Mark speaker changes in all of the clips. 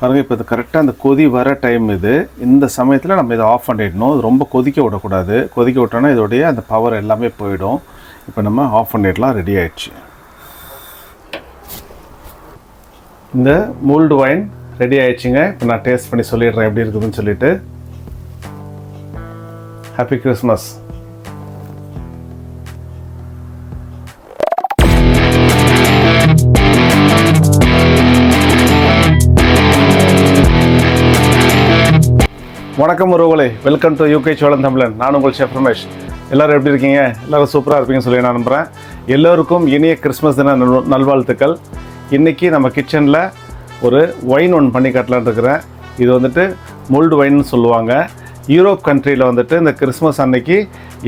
Speaker 1: பாருங்கள். இப்போ இது கரெக்டாக அந்த கொதி வர டைம் இது. இந்த சமயத்தில் நம்ம இதை ஆஃப் பண்ணிடணும். இது ரொம்ப கொதிக்க விடக்கூடாது. கொதிக்க விட்டோன்னா இதோடைய அந்த பவர் எல்லாமே போயிடும். இப்போ நம்ம ஆஃப் பண்ணிடலாம். ரெடி ஆயிடுச்சு. இந்த மூல்டு வைன் ரெடி ஆயிடுச்சுங்க. இப்போ நான் டேஸ்ட் பண்ணி சொல்லிடுறேன் எப்படி இருக்குதுன்னு சொல்லிட்டு. Happy Christmas. வணக்கம் உறவுகளே, வெல்கம் டு யூகே சோழன் தமிழன். நான் உங்கள் ஷெஃப் ரமேஷ். எல்லோரும் எப்படி இருக்கீங்க? எல்லோரும் சூப்பராக இருப்பீங்கன்னு சொல்லி நான் நம்புகிறேன். எல்லோருக்கும் இனிய கிறிஸ்மஸ் தின நல்வாழ்த்துக்கள். இன்றைக்கி நம்ம கிச்சனில் ஒரு ஒயின் ஒன்று பண்ணி காட்டலான்னு இருக்கிறேன். இது வந்துட்டு முல்டு ஒயின்னு சொல்லுவாங்க. யூரோப் கண்ட்ரியில் வந்துட்டு இந்த கிறிஸ்மஸ் அன்னைக்கு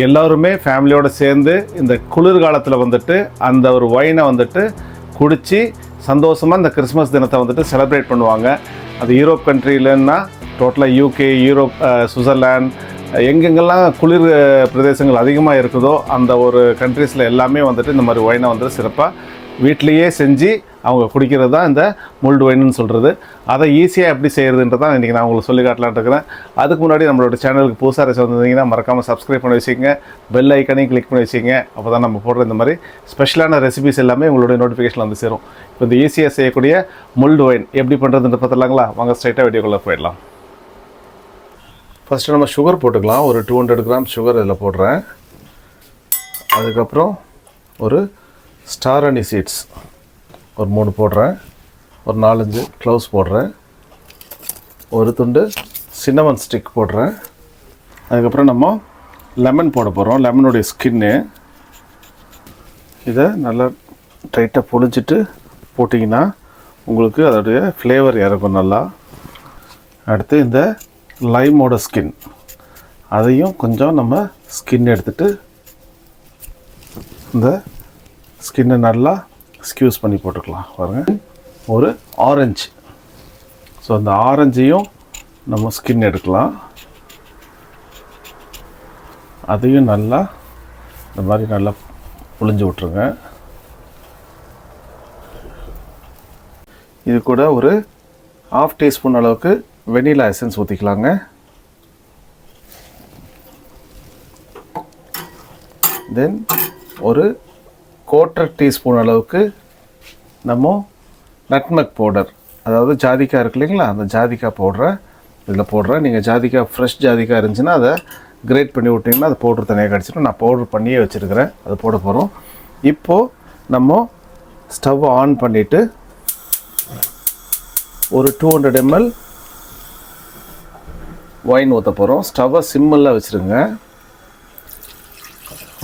Speaker 1: எல்லோருமே ஃபேமிலியோடு சேர்ந்து இந்த குளிர்காலத்தில் வந்துட்டு அந்த ஒரு ஒயினை வந்துட்டு குடித்து சந்தோஷமாக இந்த கிறிஸ்மஸ் தினத்தை வந்துட்டு செலிப்ரேட் பண்ணுவாங்க. அது யூரோப் கண்ட்ரிலன்னா டோட்டலாக யூகே, யூரோப், சுவிட்சர்லாண்ட், எங்கெங்கெல்லாம் குளிர் பிரதேசங்கள் அதிகமாக இருக்குதோ அந்த ஒரு கண்ட்ரீஸில் எல்லாமே வந்துட்டு இந்த மாதிரி ஒயினை வந்துட்டு சிறப்பாக வீட்லேயே செஞ்சு அவங்க குடிக்கிறது தான் இந்த முல்டு ஒயின்னு சொல்கிறது. அதை ஈஸியாக எப்படி செய்கிறதுன்றது தான் இன்றைக்கி நான் உங்களுக்கு சொல்லி காட்டலான்னு இருக்கிறேன். அதுக்கு முன்னாடி நம்மளோட சேனலுக்கு புதுசாக வந்திருந்தீங்கன்னா மறக்காமல் சப்ஸ்கிரைப் பண்ணி வச்சுக்கோங்க. பெல் ஐக்கனையும் கிளிக் பண்ணி வச்சுக்கோங்க. அப்போ தான் நம்ம போடுற இந்த மாதிரி ஸ்பெஷலான ரெசிபிஸ் எல்லாமே உங்களுடைய நோட்டிஃபிகேஷன் வந்து சேரும். இப்போ இந்த ஈஸியாக செய்யக்கூடிய முல்டு ஒயின் எப்படி பண்ணுறதுன்ற பார்த்துலாங்களா? வாங்க ஸ்ட்ரைட்டாக வீடியோக்குள்ளே போயிடலாம். ஃபஸ்ட்டு நம்ம சுகர் போட்டுக்கலாம். ஒரு 200 கிராம் சுகர் இதில் போடுறேன். அதுக்கப்புறம் ஒரு ஸ்டார் அனி சீட்ஸ் ஒரு 3 போடுறேன். ஒரு 4-5 க்ளவுஸ் போடுறேன். ஒரு துண்டு சின்னமன் ஸ்டிக் போடுறேன். அதுக்கப்புறம் நம்ம லெமன் போட போகிறோம். லெமனுடைய ஸ்கின்னு இதை நல்லா டைட்டாக பொழிஞ்சிட்டு போட்டிங்கன்னா உங்களுக்கு அதோடைய ஃப்ளேவர் இறக்கும் நல்லா. அடுத்து இந்த லைமோட ஸ்கின், அதையும் கொஞ்சம் நம்ம ஸ்கின் எடுத்துகிட்டு இந்த ஸ்கின்னை நல்லா ஸ்க்யூஸ் பண்ணி போட்டுக்கலாம். பாருங்கள். ஒரு ஆரஞ்சு, ஸோ அந்த ஆரஞ்சையும் நம்ம ஸ்கின் எடுக்கலாம். அதையும் நல்லா இந்த மாதிரி நல்லா புழிஞ்சு விட்ருங்க. இது கூட ஒரு 1/2 டீஸ்பூன் அளவுக்கு வெனிலா எசன்ஸ் ஊற்றிக்கலாங்க. தென் ஒரு 1/4 டீஸ்பூன் அளவுக்கு நம்ம நட்மக் பவுடர், அதாவது ஜாதிக்காய் இருக்கு இல்லைங்களா, அந்த ஜாதிக்காய் பவுடரை இதில் போடுறேன். நீங்கள் ஜாதிக்காய் ஃப்ரெஷ் ஜாதிக்காய் இருந்துச்சுன்னா அதை கிரேட் பண்ணி விட்டிங்கன்னா அது பவுட்ரு தனியாக கிடச்சிட்டு நான் பவுட்ரு பண்ணியே வச்சுருக்கிறேன். அது போட போகிறோம். இப்போது நம்ம ஸ்டவ் ஆன் பண்ணிவிட்டு ஒரு 200 ml ஒயின் ஊற்ற போகிறோம். ஸ்டவ்வை சிம்மில் வச்சுருங்க.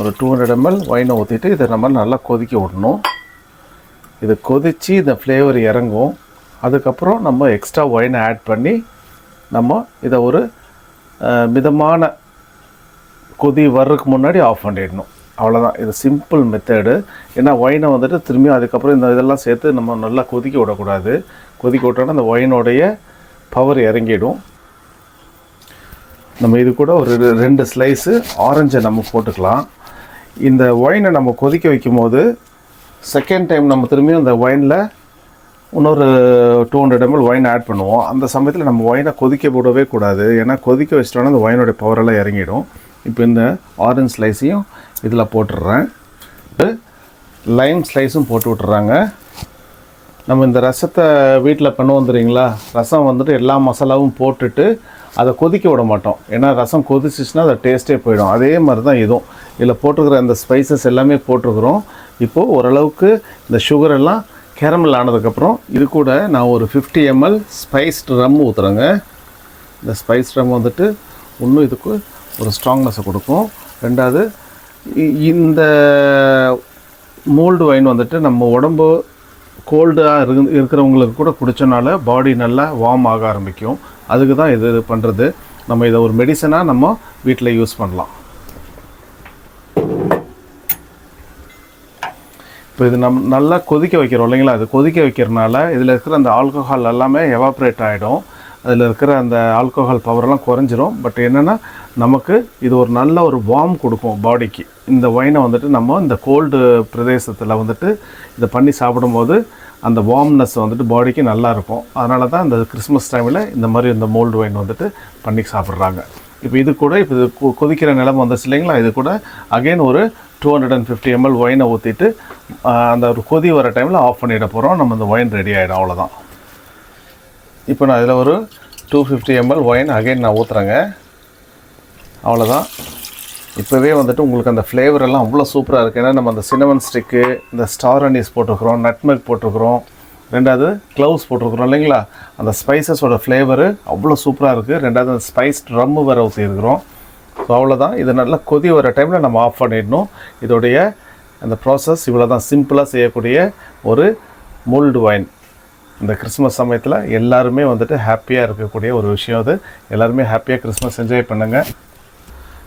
Speaker 1: ஒரு 200 ml ஒயினை ஊற்றிட்டு இதை நம்ம நல்லா கொதிக்க விடணும். இது கொதித்து இந்த ஃப்ளேவர் இறங்கும். அதுக்கப்புறம் நம்ம எக்ஸ்ட்ரா ஒயினை ஆட் பண்ணி நம்ம இதை ஒரு மிதமான கொதி வர்றதுக்கு முன்னாடி ஆஃப் பண்ணிடணும். அவ்வளோதான். இது சிம்பிள் மெத்தடு. ஏன்னா ஒயினை வந்துட்டு திரும்பி அதுக்கப்புறம் இந்த இதெல்லாம் சேர்த்து நம்ம நல்லா கொதிக்க விடக்கூடாது. கொதிக்க விட்டோன்னா அந்த ஒயினோடைய பவர் இறங்கிடும். நம்ம இது கூட ஒரு 2 ஸ்லைஸு ஆரஞ்சை நம்ம போட்டுக்கலாம். இந்த ஒயினை நம்ம கொதிக்க வைக்கும் போது செகண்ட் டைம் நம்ம திரும்பியும் இந்த ஒயினில் இன்னொரு 200 ml ஒயின் ஆட் பண்ணுவோம். அந்த சமயத்தில் நம்ம ஒயினை கொதிக்க விடவே கூடாது. ஏன்னா கொதிக்க வச்சிட்டோன்னா அந்த ஒயினோடைய பவரெல்லாம் இறங்கிடும். இப்போ இந்த ஆரஞ்ச் ஸ்லைஸையும் இதில் போட்டுடுறேன். லைம் ஸ்லைஸும் போட்டு விட்டுறாங்க. நம்ம இந்த ரசத்தை வீட்டில் பண்ணுவோம் தெரியுங்களா, ரசம் வந்துட்டு எல்லா மசாலாவும் போட்டுட்டு அதை கொதிக்க விட மாட்டோம். ஏன்னா ரசம் கொதிச்சிச்சுன்னா அதை டேஸ்ட்டே போயிடும். அதே மாதிரி தான் இதுவும். இதில் போட்டிருக்கிற அந்த ஸ்பைசஸ் எல்லாமே போட்டிருக்கிறோம். இப்போது ஓரளவுக்கு இந்த சுகர் எல்லாம் கேரமல் ஆனதுக்கப்புறம் இது கூட நான் ஒரு 50 ml ஸ்பைஸ்ட் ரம் ஊற்றுறேங்க. இந்த ஸ்பைஸ் ரம் வந்துட்டு இன்னும் இதுக்கு ஒரு ஸ்ட்ராங்னஸை கொடுக்கும். ரெண்டாவது இந்த மோல்டு ஒயின் வந்துட்டு நம்ம உடம்பு கோல்டாக இருக்கிறவங்களுக்கு கூட குடித்தனால பாடி நல்லா வார்ம் ஆக ஆரம்பிக்கும். அதுக்கு தான் இது பண்ணுறது. நம்ம இதை ஒரு மெடிசனாக நம்ம வீட்டில் யூஸ் பண்ணலாம். இப்போ இது நம்ம நல்லா கொதிக்க வைக்கிறோம் இல்லைங்களா, அது கொதிக்க வைக்கிறனால இதில் இருக்கிற அந்த ஆல்கஹால் எல்லாமே எவாப்ரேட் ஆகிடும். அதில் இருக்கிற அந்த ஆல்கோஹால் பவரெல்லாம் குறைஞ்சிரும். பட் என்னென்னா நமக்கு இது ஒரு நல்ல ஒரு வார்ம் கொடுக்கும் பாடிக்கு. இந்த ஒயினை வந்துட்டு நம்ம இந்த கோல்டு பிரதேசத்தில் வந்துட்டு இதை பண்ணி சாப்பிடும்போது அந்த வார்ம்னஸ் வந்துட்டு பாடிக்கு நல்லாயிருக்கும். அதனால தான் இந்த கிறிஸ்மஸ் டைமில் இந்த மாதிரி இந்த மோல்டு ஒயின் வந்துட்டு பண்ணி சாப்பிட்றாங்க. இப்போ இது கூட இப்போ இது கொதிக்கிற நிலமை வந்துச்சு இல்லைங்களா, இது கூட அகெயின் ஒரு 250 ml ஒயினை ஊற்றிட்டு அந்த ஒரு கொதி வர டைமில் ஆஃப் பண்ணிட போகிறோம். நம்ம இந்த ஒயின் ரெடி ஆகிடும், அவ்வளோதான். இப்போ நான் இதில் ஒரு 250 ml ஒயின் அகெயின் நான் ஊற்றுறேங்க, அவ்வளோதான். இப்போவே வந்துட்டு உங்களுக்கு அந்த ஃப்ளேவர் எல்லாம் அவ்வளோ சூப்பராக இருக்குது. ஏன்னா நம்ம அந்த சின்னமன் ஸ்டிக்கு, இந்த ஸ்டார் அனீஸ் போட்டிருக்கிறோம், நட்மெக் போட்டிருக்கிறோம், ரெண்டாவது க்ளவுஸ் போட்டிருக்கிறோம் இல்லைங்களா. அந்த ஸ்பைசஸோட ஃப்ளேவரு அவ்வளோ சூப்பராக இருக்குது. ரெண்டாவது அந்த ஸ்பைஸ் ட்ரம்மு வேறு ஊற்றிருக்கிறோம். ஸோ அவ்வளோதான். இது நல்லா கொதி வர டைமில் நம்ம ஆஃப் பண்ணிடணும். இதோடைய அந்த ப்ராசஸ் இவ்வளோ தான், சிம்பிளாக செய்யக்கூடிய ஒரு மோல்டு ஒயின். இந்த கிறிஸ்மஸ் சமயத்தில் எல்லாருமே வந்துட்டு ஹாப்பியாக இருக்கக்கூடிய ஒரு விஷயம் அது. எல்லாருமே ஹாப்பியாக கிறிஸ்மஸ் என்ஜாய் பண்ணுங்கள்.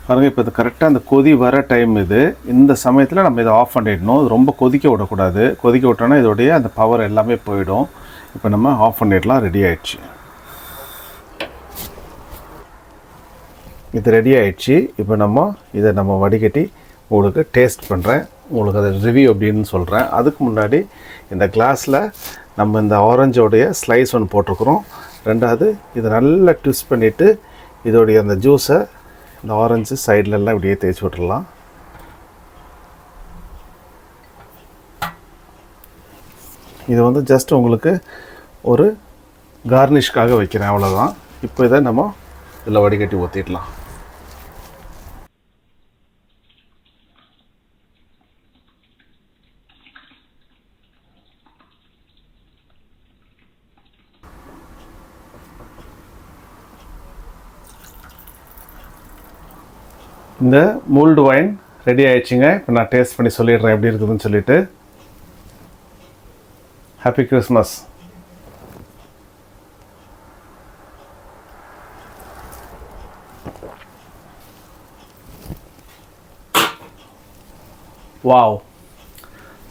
Speaker 1: பாருங்கள், இப்போ இது கரெக்டாக அந்த கொதி வர டைம் இது. இந்த சமயத்தில் நம்ம இதை ஆஃப் பண்ணிடணும். இது ரொம்ப கொதிக்க விடக்கூடாது. கொதிக்க விட்டோன்னா இதோடைய அந்த பவர் எல்லாமே போயிடும். இப்போ நம்ம ஆஃப் பண்ணிடலாம். ரெடி ஆயிடுச்சு, இது ரெடி ஆயிடுச்சு. இப்போ இதை நம்ம வடிகட்டி உங்களுக்கு டேஸ்ட் பண்ணுறேன், உங்களுக்கு அதை ரிவ்யூ அப்படின்னு சொல்கிறேன். அதுக்கு முன்னாடி இந்த கிளாஸில் நம்ம இந்த ஆரஞ்சோடைய ஸ்லைஸ் ஒன்று போட்டிருக்கிறோம். ரெண்டாவது இதை நல்லா ட்விஸ்ட் பண்ணிவிட்டு இதோடைய அந்த ஜூஸை இந்த ஆரஞ்சு சைட்லெல்லாம் இப்படியே தேய்ச்சி விட்டுடலாம். இது வந்து ஜஸ்ட் உங்களுக்கு ஒரு கார்னிஷ்காக வைக்கிறேன், அவ்வளோதான். இப்போ இதை நம்ம இதில் வடிகட்டி ஊற்றிடலாம். இந்த மோல்டு ஒயின் ரெடி ஆயிடுச்சுங்க. இப்போ நான் டேஸ்ட் பண்ணி சொல்லிடுறேன் எப்படி இருக்குதுன்னு சொல்லிட்டு. Happy Christmas. வாவ்,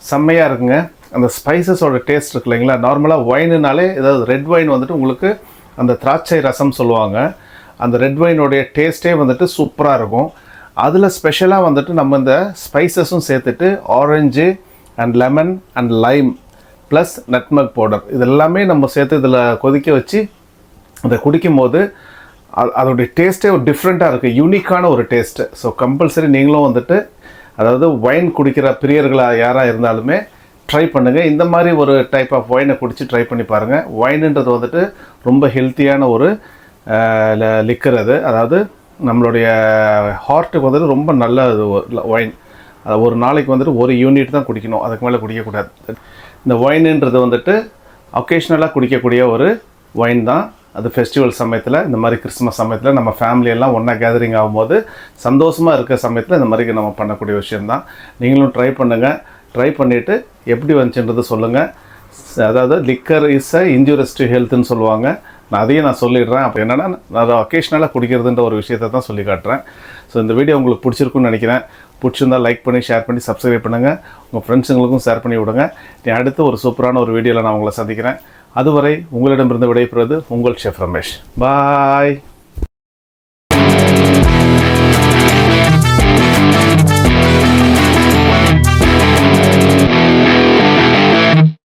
Speaker 1: செம்மையாக இருக்குங்க. அந்த ஸ்பைசஸோட டேஸ்ட் இருக்கு இல்லைங்களா. நார்மலாக ஒயினுனாலே ஏதாவது ரெட் ஒயின் வந்துட்டு உங்களுக்கு அந்த திராட்சை ரசம் சொல்லுவாங்க. அந்த ரெட் ஒயினுடைய டேஸ்ட்டே வந்துட்டு சூப்பராக இருக்கும். அதில் ஸ்பெஷலாக வந்துட்டு நம்ம இந்த ஸ்பைசஸும் சேர்த்துட்டு orange and lemon and Lime plus nutmeg powder இது எல்லாமே நம்ம சேர்த்து இதில் கொதிக்க வச்சு அதை குடிக்கும்போது அதோடைய டேஸ்ட்டே ஒரு டிஃப்ரெண்ட்டாக இருக்குது, யூனிக்கான ஒரு டேஸ்ட்டு. ஸோ கம்பல்சரி நீங்களும் வந்துட்டு அதாவது ஒயின் குடிக்கிற பிரியர்களாக யாராக இருந்தாலுமே ட்ரை பண்ணுங்கள். இந்த மாதிரி ஒரு டைப் ஆஃப் ஒயினை குடித்து ட்ரை பண்ணி பாருங்கள். ஒயின்ன்றது வந்துட்டு ரொம்ப ஹெல்த்தியான ஒரு லிக்கர் அது. அதாவது நம்மளுடைய ஹார்ட்டுக்கு வந்துட்டு ரொம்ப நல்ல ஒயின். ஒரு நாளைக்கு வந்துட்டு ஒரு யூனிட் தான் குடிக்கணும், அதுக்கு மேலே குடிக்கக்கூடாது. இந்த ஒயின்ன்றது வந்துட்டு ஒகேஷ்னலாக குடிக்கக்கூடிய ஒரு ஒயின் தான். அது ஃபெஸ்டிவல் சமயத்தில், இந்த மாதிரி கிறிஸ்மஸ் சமயத்தில் நம்ம ஃபேமிலியெல்லாம் ஒன்றா கேதரிங் ஆகும்போது சந்தோஷமாக இருக்கிற சமயத்தில் இந்த மாதிரி நம்ம பண்ணக்கூடிய விஷயந்தான். நீங்களும் ட்ரை பண்ணுங்கள். ட்ரை பண்ணிவிட்டு எப்படி வந்துச்சுன்றது சொல்லுங்கள். அதாவது liquor is a injurious to ஹெல்த்துன்னு சொல்லுவாங்க. நான் அதையும் நான் சொல்லிடுறேன். அப்போ என்னென்னா நான் ஒகேஷ்னலாக குடிக்கிறதுன்ற ஒரு விஷயத்தை தான் சொல்லி காட்டுறேன். ஸோ இந்த வீடியோ உங்களுக்கு பிடிச்சிருக்குன்னு நினைக்கிறேன். பிடிச்சிருந்தால் லைக் பண்ணி ஷேர் பண்ணி சப்ஸ்கிரைப் பண்ணுங்கள். உங்கள் ஃப்ரெண்ட்ஸுங்களுக்கும் ஷேர் பண்ணி விடுங்க. நீ அடுத்து ஒரு சூப்பரான ஒரு வீடியோவில் நான் உங்களை சந்திக்கிறேன். அதுவரை உங்களிடமிருந்து விடைபெறுவது உங்கள் ஷெஃப் ரமேஷ். பாய்.